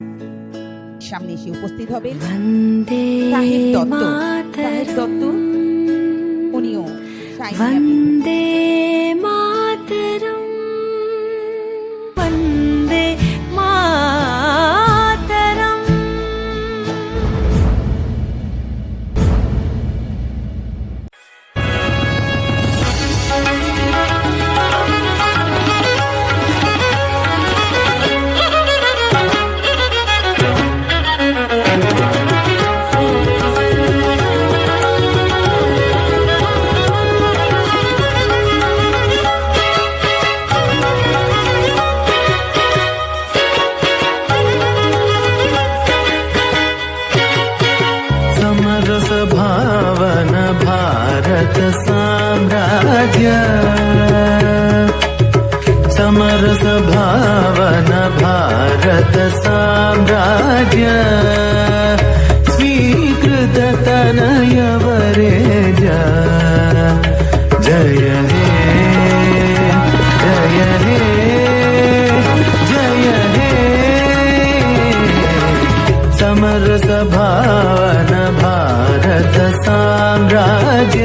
সামনে এসে উপস্থিত হবেন वन्दे সাহেব দত্ত। मातरम् উনিও সাহিত্য वन्दे मातरम् वन्दे मातरम् समरस भावन भारत साम्राज्य समरस भावन भारत साम्राज्य स्वीकृत तनय वरेज जय हे जय हे जय हे समरस भावन भारत साम्राज्य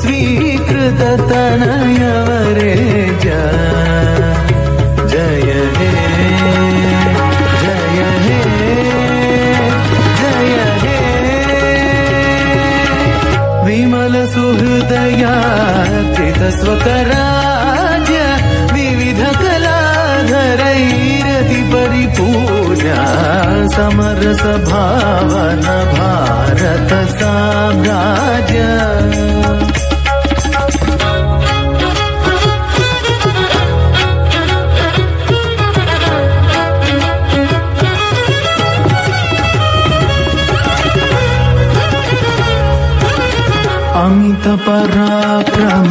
स्वीकृत तनय वरेज जय हे जय हे जय हे विमल सुहृदया कृतस्वकराज्य विविध कलाधरैरति परिपूर्या समरस भावन भारत साम्राज्य अमित पराक्रम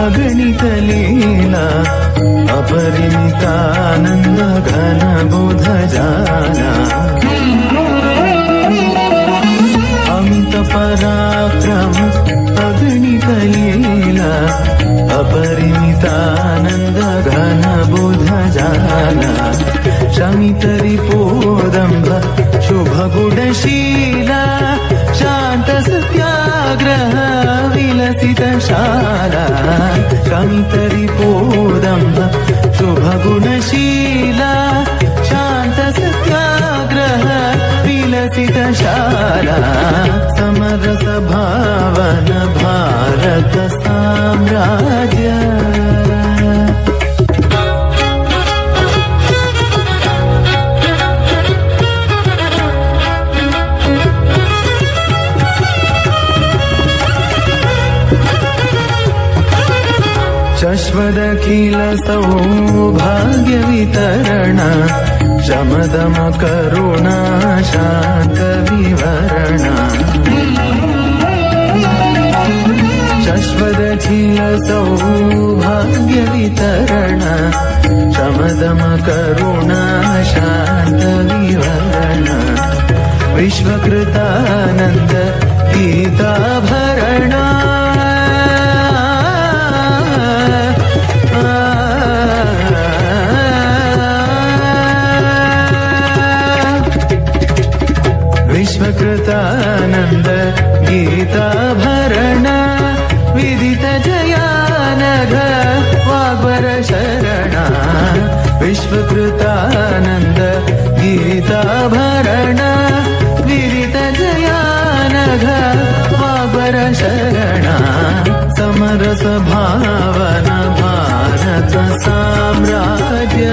अगणित लीला अपरिमितानंद घन बुध जाना अमित पराक्रम अगणित लीला अपरिमितानंद घन बुध जाना शमित रिपोदंभ शुभ गुणशीला शांत सत्याग्रह विलसित शाला शमित रिपोदंभ शुभ गुणशीला शांत सत्याग्रह विलसित शाला समरस भावन भारत साम्राज्य शश्वदखिल सौभाग्य वितरण शमदम करुणा शांत विवरण शश्वदखिल सौभाग्य वितरण शमदम करुणा शांत विवरण विश्वकृतानंद गीताभरण विश्वकृतानंद गीताभरण विदित जयानघ वाग्वर शरण विश्वकृतानंद गीताभरण विदित जयानघ वाग्वर शरण समरस भावन भारत साम्राज्य